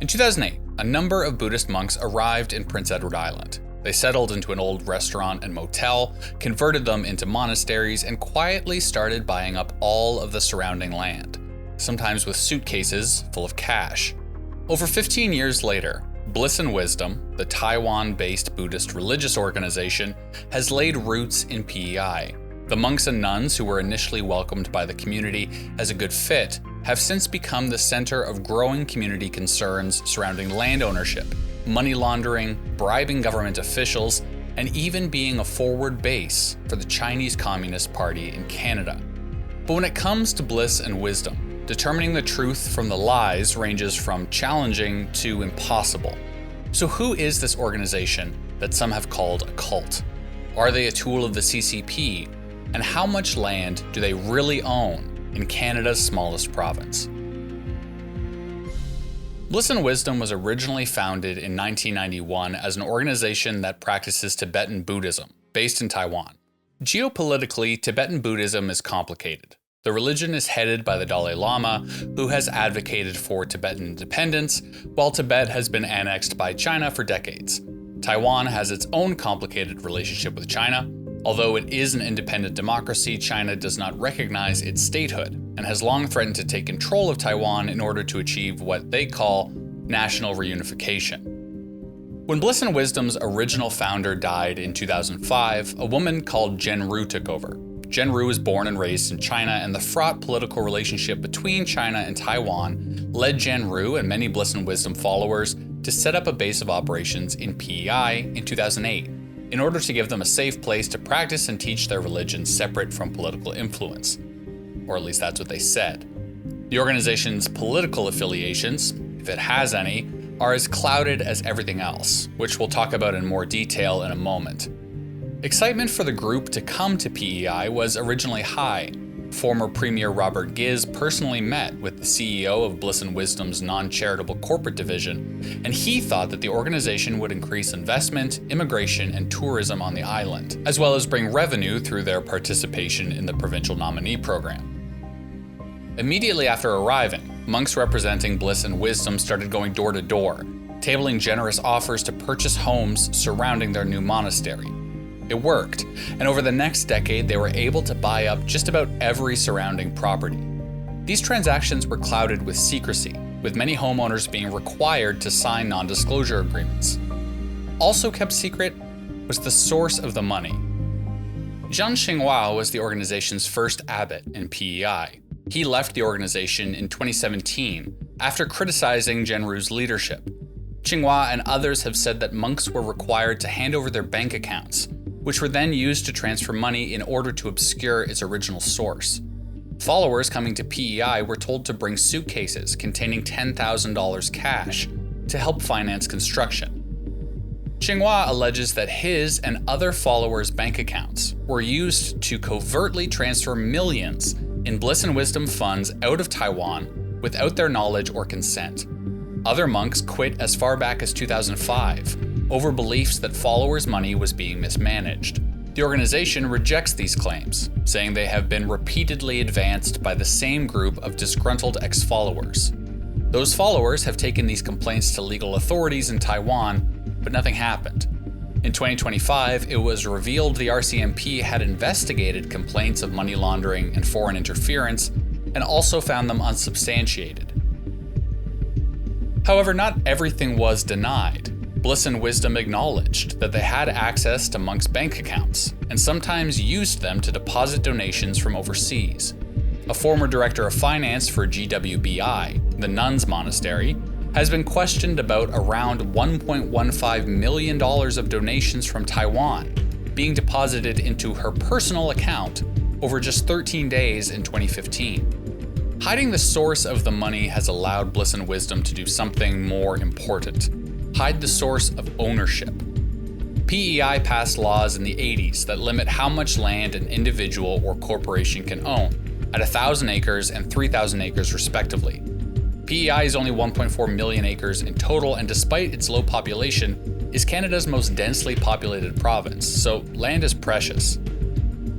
In 2008, a number of Buddhist monks arrived in Prince Edward Island. They settled into an old restaurant and motel, converted them into monasteries, and quietly started buying up all of the surrounding land, sometimes with suitcases full of cash. Over 15 years later, Bliss and Wisdom, the Taiwan-based Buddhist religious organization, has laid roots in P.E.I. The monks and nuns who were initially welcomed by the community as a good fit have since become the center of growing community concerns surrounding land ownership, money laundering, bribing government officials, and even being a forward base for the Chinese Communist Party in Canada. But when it comes to Bliss and Wisdom, determining the truth from the lies ranges from challenging to impossible. So who is this organization that some have called a cult? Are they a tool of the CCP? And how much land do they really own in Canada's smallest province? Bliss and Wisdom was originally founded in 1991 as an organization that practices Tibetan Buddhism, based in Taiwan. Geopolitically, Tibetan Buddhism is complicated. The religion is headed by the Dalai Lama, who has advocated for Tibetan independence, while Tibet has been annexed by China for decades. Taiwan has its own complicated relationship with China. Although it is an independent democracy, China does not recognize its statehood and has long threatened to take control of Taiwan in order to achieve what they call national reunification. When Bliss and Wisdom's original founder died in 2005, a woman called Zhen-Ru took over. Zhen-Ru was born and raised in China, and the fraught political relationship between China and Taiwan led Zhen-Ru and many Bliss and Wisdom followers to set up a base of operations in P.E.I. in 2008. In order to give them a safe place to practice and teach their religion separate from political influence. Or at least that's what they said. The organization's political affiliations, if it has any, are as clouded as everything else, which we'll talk about in more detail in a moment. Excitement for the group to come to P.E.I. was originally high. Former Premier Robert Giz personally met with the CEO of Bliss and Wisdom's non-charitable corporate division, and he thought that the organization would increase investment, immigration, and tourism on the island, as well as bring revenue through their participation in the provincial nominee program. Immediately after arriving, monks representing Bliss and Wisdom started going door to door, tabling generous offers to purchase homes surrounding their new monastery. It worked, and over the next decade, they were able to buy up just about every surrounding property. These transactions were clouded with secrecy, with many homeowners being required to sign non-disclosure agreements. Also kept secret was the source of the money. Zhang Xinghua was the organization's first abbot in P.E.I. He left the organization in 2017 after criticizing Zhen-Ru's leadership. Xinghua and others have said that monks were required to hand over their bank accounts, which were then used to transfer money in order to obscure its original source. Followers coming to P.E.I. were told to bring suitcases containing $10,000 cash to help finance construction. Xinghua alleges that his and other followers' bank accounts were used to covertly transfer millions in Bliss and Wisdom funds out of Taiwan without their knowledge or consent. Other monks quit as far back as 2005 over beliefs that followers' money was being mismanaged. The organization rejects these claims, saying they have been repeatedly advanced by the same group of disgruntled ex-followers. Those followers have taken these complaints to legal authorities in Taiwan, but nothing happened. In 2025, it was revealed the RCMP had investigated complaints of money laundering and foreign interference, and also found them unsubstantiated. However, not everything was denied. Bliss and Wisdom acknowledged that they had access to monks' bank accounts, and sometimes used them to deposit donations from overseas. A former director of finance for GWBI, the nuns' monastery, has been questioned about around $1.15 million of donations from Taiwan being deposited into her personal account over just 13 days in 2015. Hiding the source of the money has allowed Bliss and Wisdom to do something more important: hide the source of ownership. P.E.I. passed laws in the 80s that limit how much land an individual or corporation can own, at 1,000 acres and 3,000 acres respectively. P.E.I. is only 1.4 million acres in total, and despite its low population, is Canada's most densely populated province, so land is precious.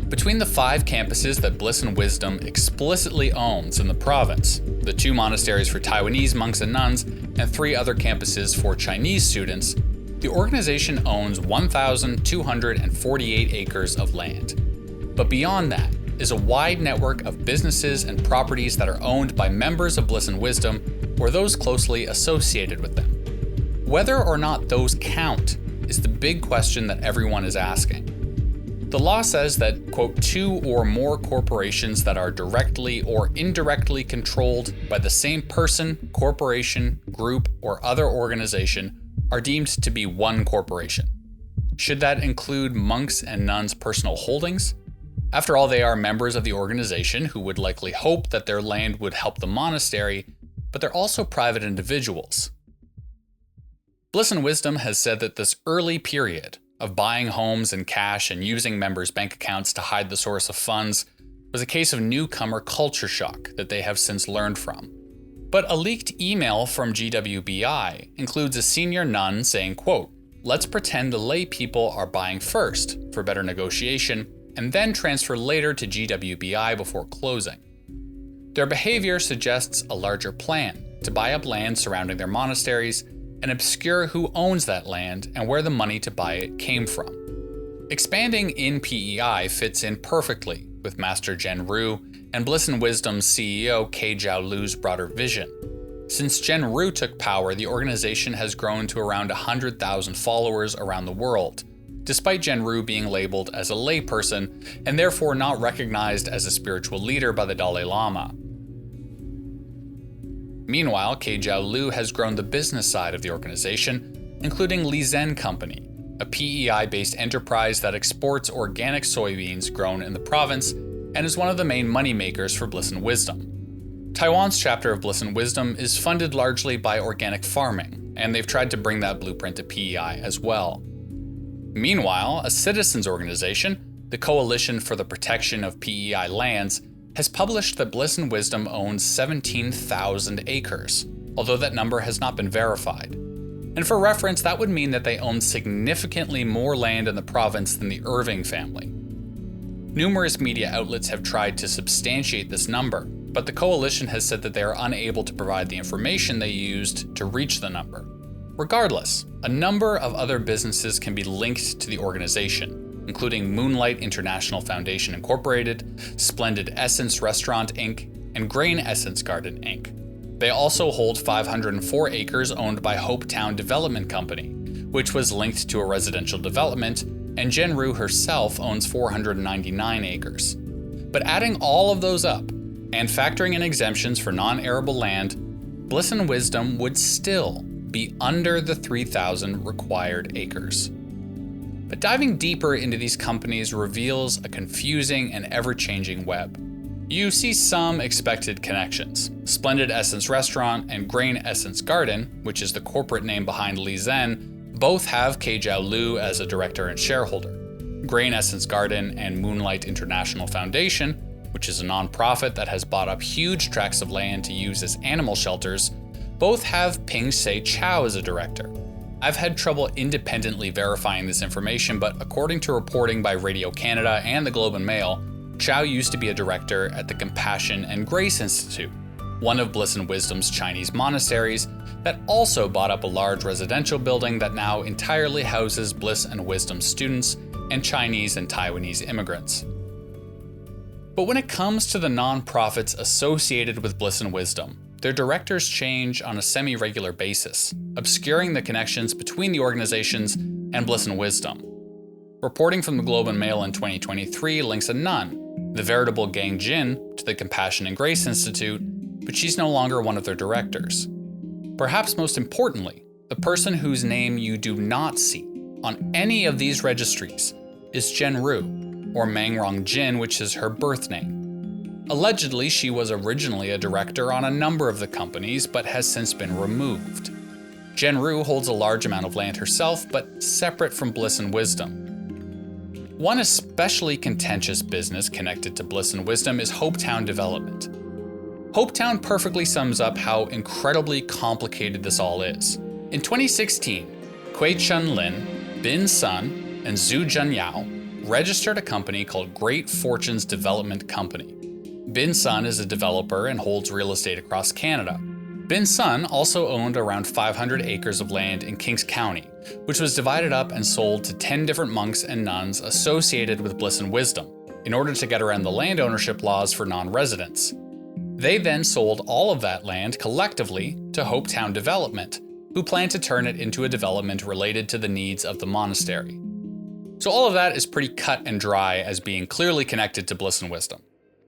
Between the 5 campuses that Bliss and Wisdom explicitly owns in the province, the 2 monasteries for Taiwanese monks and nuns, and 3 other campuses for Chinese students, the organization owns 1,248 acres of land. But beyond that is a wide network of businesses and properties that are owned by members of Bliss and Wisdom or those closely associated with them. Whether or not those count is the big question that everyone is asking. The law says that, quote, 2 or more corporations that are directly or indirectly controlled by the same person, corporation, group, or other organization are deemed to be one corporation. Should that include monks and nuns' personal holdings? After all, they are members of the organization who would likely hope that their land would help the monastery, but they're also private individuals. Bliss and Wisdom has said that this early period of buying homes in cash and using members' bank accounts to hide the source of funds was a case of newcomer culture shock that they have since learned from. But a leaked email from GWBI includes a senior nun saying, quote, "Let's pretend the lay people are buying first for better negotiation and then transfer later to GWBI before closing." Their behavior suggests a larger plan to buy up land surrounding their monasteries and obscure who owns that land and where the money to buy it came from. Expanding in P.E.I. fits in perfectly with Master Zhen-Ru and Bliss and Wisdom's CEO K. Lu's broader vision. Since Zhen-Ru took power, the organization has grown to around 100,000 followers around the world, despite Zhen-Ru being labeled as a layperson and therefore not recognized as a spiritual leader by the Dalai Lama. Meanwhile, K. Lu has grown the business side of the organization, including Li Zhen Company, a P.E.I.-based enterprise that exports organic soybeans grown in the province and is one of the main moneymakers for Bliss and Wisdom. Taiwan's chapter of Bliss and Wisdom is funded largely by organic farming, and they've tried to bring that blueprint to P.E.I. as well. Meanwhile, a citizens organization, the Coalition for the Protection of P.E.I. Lands, has published that Bliss and Wisdom owns 17,000 acres, although that number has not been verified. And for reference, that would mean that they own significantly more land in the province than the Irving family. Numerous media outlets have tried to substantiate this number, but the coalition has said that they are unable to provide the information they used to reach the number. Regardless, a number of other businesses can be linked to the organization, including Moonlight International Foundation Incorporated, Splendid Essence Restaurant Inc., and Grain Essence Garden Inc. They also hold 504 acres owned by HopeTown Development Company, which was linked to a residential development, and Zhen-Ru herself owns 499 acres. But adding all of those up, and factoring in exemptions for non-arable land, Bliss and Wisdom would still be under the 3,000 required acres. But diving deeper into these companies reveals a confusing and ever-changing web. You see some expected connections. Splendid Essence Restaurant and Grain Essence Garden, which is the corporate name behind Li Zhen, both have K. Lu as a director and shareholder. Grain Essence Garden and Moonlight International Foundation, which is a nonprofit that has bought up huge tracts of land to use as animal shelters, both have Ping Se Chow as a director. I've had trouble independently verifying this information, but according to reporting by Radio Canada and the Globe and Mail, Chow used to be a director at the Compassion and Grace Institute, one of Bliss and Wisdom's Chinese monasteries that also bought up a large residential building that now entirely houses Bliss and Wisdom students and Chinese and Taiwanese immigrants. But when it comes to the nonprofits associated with Bliss and Wisdom, their directors change on a semi-regular basis, obscuring the connections between the organizations and Bliss and Wisdom. Reporting from the Globe and Mail in 2023 links a nun, the veritable Gang Jin, to the Compassion and Grace Institute, but she's no longer one of their directors. Perhaps most importantly, the person whose name you do not see on any of these registries is Zhen-Ru, or Mangrong Jin, which is her birth name. Allegedly, she was originally a director on a number of the companies, but has since been removed. Zhen-Ru holds a large amount of land herself, but separate from Bliss and Wisdom. One especially contentious business connected to Bliss and Wisdom is HopeTown Development. HopeTown perfectly sums up how incredibly complicated this all is. In 2016, Kui Chun Lin, Bin Sun, and Zhu Junyao registered a company called Great Fortunes Development Company. Bin Sun is a developer and holds real estate across Canada. Bin Sun also owned around 500 acres of land in Kings County, which was divided up and sold to 10 different monks and nuns associated with Bliss and Wisdom, in order to get around the land ownership laws for non-residents. They then sold all of that land collectively to HopeTown Development, who planned to turn it into a development related to the needs of the monastery. So all of that is pretty cut and dry as being clearly connected to Bliss and Wisdom.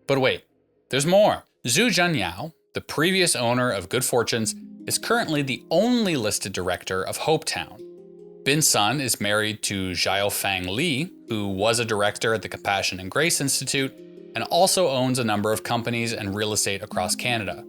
But wait, there's more. Zhu Zhenyao, the previous owner of Good Fortunes, is currently the only listed director of HopeTown. Bin Sun is married to Xiaofang Li, who was a director at the Compassion and Grace Institute, and also owns a number of companies and real estate across Canada.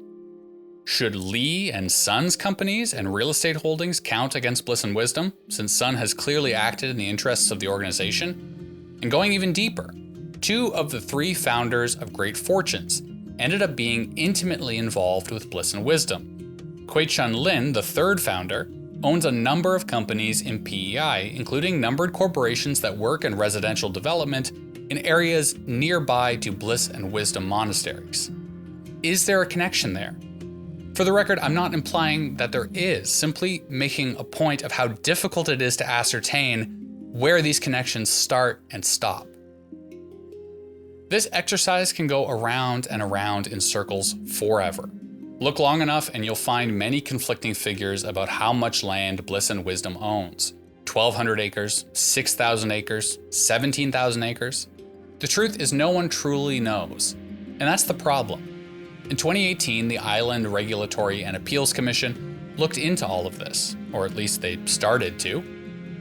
Should Li and Sun's companies and real estate holdings count against Bliss and Wisdom, since Sun has clearly acted in the interests of the organization? And going even deeper, 2 of the 3 founders of Great Fortunes ended up being intimately involved with Bliss and Wisdom. Kui-Chun Lin, the 3rd founder, owns a number of companies in P.E.I, including numbered corporations that work in residential development in areas nearby to Bliss and Wisdom monasteries. Is there a connection there? For the record, I'm not implying that there is, simply making a point of how difficult it is to ascertain where these connections start and stop. This exercise can go around and around in circles forever. Look long enough and you'll find many conflicting figures about how much land Bliss and Wisdom owns. 1,200 acres, 6,000 acres, 17,000 acres. The truth is no one truly knows, and that's the problem. In 2018, the Island Regulatory and Appeals Commission looked into all of this, or at least they started to.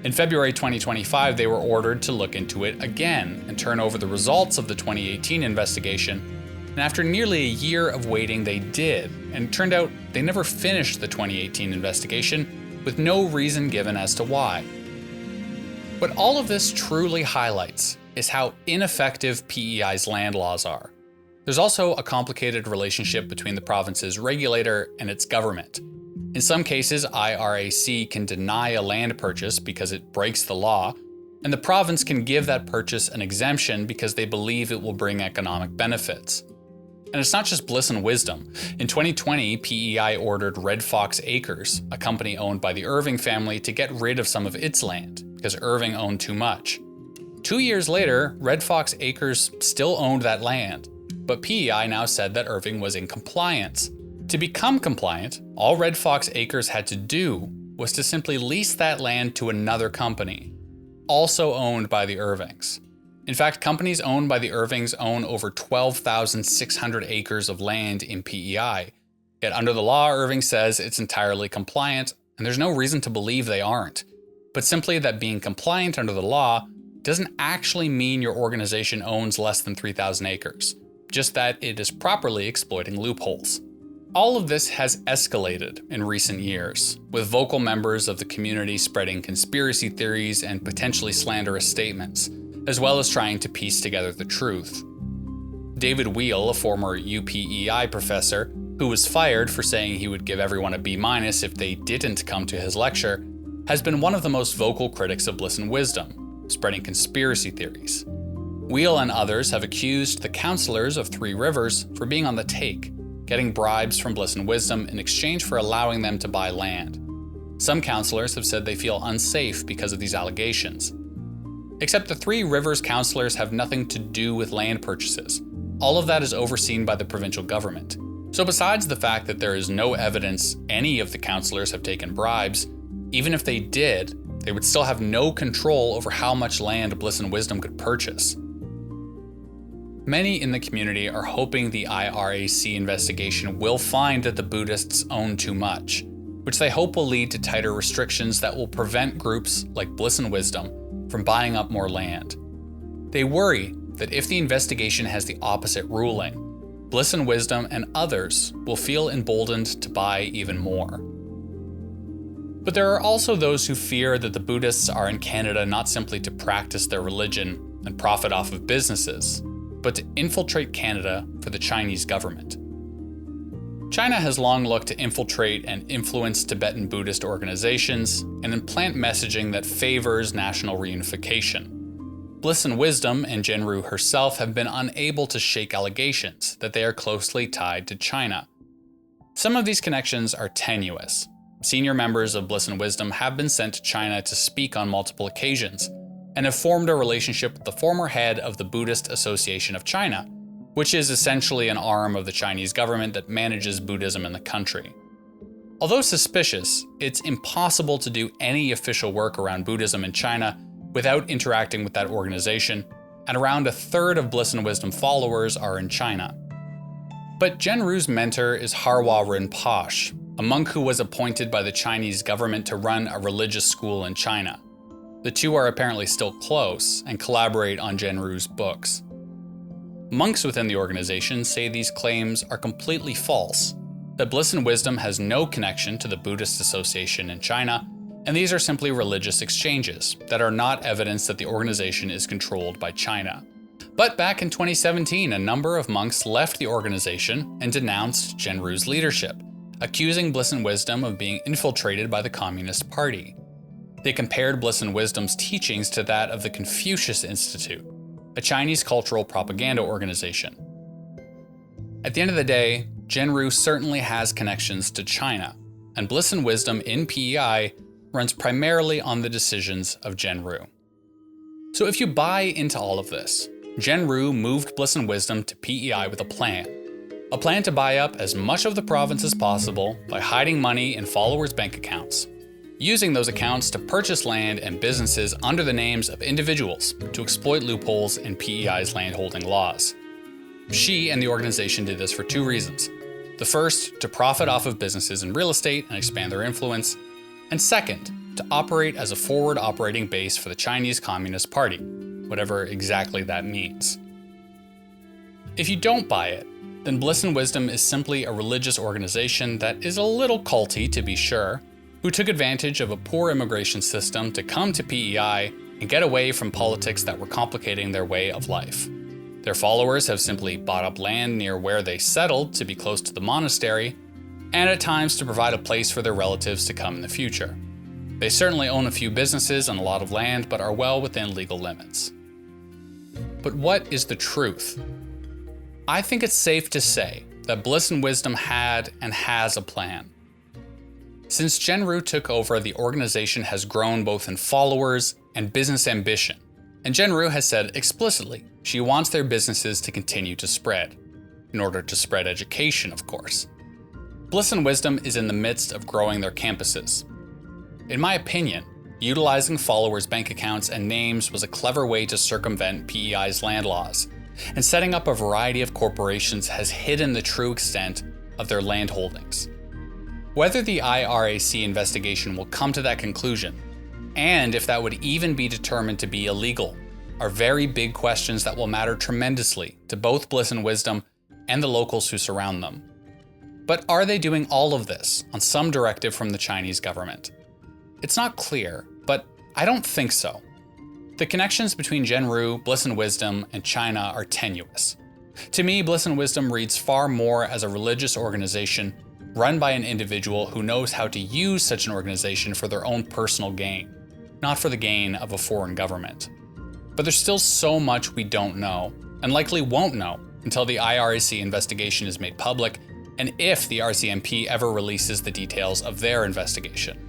In February 2025, they were ordered to look into it again and turn over the results of the 2018 investigation. And after nearly a year of waiting, they did, and it turned out they never finished the 2018 investigation, with no reason given as to why. What all of this truly highlights is how ineffective P.E.I.'s land laws are. There's also a complicated relationship between the province's regulator and its government. In some cases, IRAC can deny a land purchase because it breaks the law, and the province can give that purchase an exemption because they believe it will bring economic benefits. And it's not just Bliss and Wisdom. In 2020, P.E.I. ordered Red Fox Acres, a company owned by the Irving family, to get rid of some of its land, because Irving owned too much. 2 years later, Red Fox Acres still owned that land, but P.E.I. now said that Irving was in compliance. To become compliant, all Red Fox Acres had to do was to simply lease that land to another company, also owned by the Irvings. In fact, companies owned by the Irvings own over 12,600 acres of land in P.E.I. Yet under the law, Irving says it's entirely compliant, and there's no reason to believe they aren't. But simply that being compliant under the law doesn't actually mean your organization owns less than 3,000 acres, just that it is properly exploiting loopholes. All of this has escalated in recent years, with vocal members of the community spreading conspiracy theories and potentially slanderous statements, as well as trying to piece together the truth. David Wheel, a former UPEI professor, who was fired for saying he would give everyone a B- if they didn't come to his lecture, has been one of the most vocal critics of Bliss and Wisdom, spreading conspiracy theories. Wheel and others have accused the counselors of Three Rivers for being on the take, getting bribes from Bliss and Wisdom in exchange for allowing them to buy land. Some counselors have said they feel unsafe because of these allegations. Except the Three Rivers counselors have nothing to do with land purchases. All of that is overseen by the provincial government. So besides the fact that there is no evidence any of the counselors have taken bribes, even if they did, they would still have no control over how much land Bliss and Wisdom could purchase. Many in the community are hoping the IRAC investigation will find that the Buddhists own too much, which they hope will lead to tighter restrictions that will prevent groups like Bliss and Wisdom from buying up more land. They worry that if the investigation has the opposite ruling, Bliss and Wisdom and others will feel emboldened to buy even more. But there are also those who fear that the Buddhists are in Canada not simply to practice their religion and profit off of businesses, but to infiltrate Canada for the Chinese government. China has long looked to infiltrate and influence Tibetan Buddhist organizations and implant messaging that favors national reunification. Bliss and Wisdom and Zhen-Ru herself have been unable to shake allegations that they are closely tied to China. Some of these connections are tenuous. Senior members of Bliss and Wisdom have been sent to China to speak on multiple occasions, and have formed a relationship with the former head of the Buddhist Association of China, which is essentially an arm of the Chinese government that manages Buddhism in the country. Although suspicious, it's impossible to do any official work around Buddhism in China without interacting with that organization, and around a third of Bliss and Wisdom followers are in China. But Zhen-Ru's mentor is Harwa Rinpoche, a monk who was appointed by the Chinese government to run a religious school in China. The two are apparently still close and collaborate on Zhen-Ru's books. Monks within the organization say these claims are completely false, that Bliss and Wisdom has no connection to the Buddhist Association in China, and these are simply religious exchanges that are not evidence that the organization is controlled by China. But back in 2017, a number of monks left the organization and denounced Zhen-Ru's leadership, accusing Bliss and Wisdom of being infiltrated by the Communist Party. They compared Bliss and Wisdom's teachings to that of the Confucius Institute, a Chinese cultural propaganda organization. At the end of the day, Zhen-Ru certainly has connections to China, and Bliss and Wisdom in P.E.I. runs primarily on the decisions of Zhen-Ru. So if you buy into all of this, Zhen-Ru moved Bliss and Wisdom to P.E.I. with a plan to buy up as much of the province as possible by hiding money in followers' bank accounts, using those accounts to purchase land and businesses under the names of individuals to exploit loopholes in P.E.I.'s landholding laws. She and the organization did this for two reasons. The first, to profit off of businesses in real estate and expand their influence, and second, to operate as a forward operating base for the Chinese Communist Party, whatever exactly that means. If you don't buy it, then Bliss and Wisdom is simply a religious organization that is a little culty, to be sure, who took advantage of a poor immigration system to come to P.E.I. and get away from politics that were complicating their way of life. Their followers have simply bought up land near where they settled to be close to the monastery, and at times to provide a place for their relatives to come in the future. They certainly own a few businesses and a lot of land, but are well within legal limits. But what is the truth? I think it's safe to say that Bliss and Wisdom had and has a plan. Since Zhen-Ru took over, the organization has grown both in followers and business ambition, and Zhen-Ru has said explicitly she wants their businesses to continue to spread, in order to spread education, of course. Bliss and Wisdom is in the midst of growing their campuses. In my opinion, utilizing followers' bank accounts and names was a clever way to circumvent P.E.I.'s land laws, and setting up a variety of corporations has hidden the true extent of their land holdings. Whether the IRAC investigation will come to that conclusion, and if that would even be determined to be illegal, are very big questions that will matter tremendously to both Bliss and Wisdom and the locals who surround them. But are they doing all of this on some directive from the Chinese government? It's not clear, but I don't think so. The connections between Zhen-Ru, Bliss and Wisdom, and China are tenuous. To me, Bliss and Wisdom reads far more as a religious organization run by an individual who knows how to use such an organization for their own personal gain, not for the gain of a foreign government. But there's still so much we don't know, and likely won't know until the IRAC investigation is made public, and if the RCMP ever releases the details of their investigation.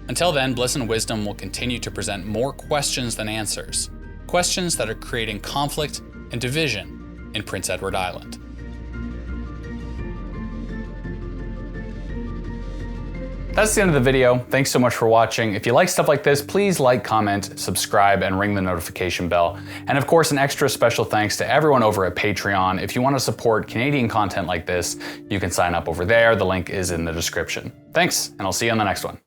Until then, Bliss and Wisdom will continue to present more questions than answers, questions that are creating conflict and division in Prince Edward Island. That's the end of the video. Thanks so much for watching. If you like stuff like this, please like, comment, subscribe, and ring the notification bell. And of course, an extra special thanks to everyone over at Patreon. If you want to support Canadian content like this, you can sign up over there. The link is in the description. Thanks, and I'll see you on the next one.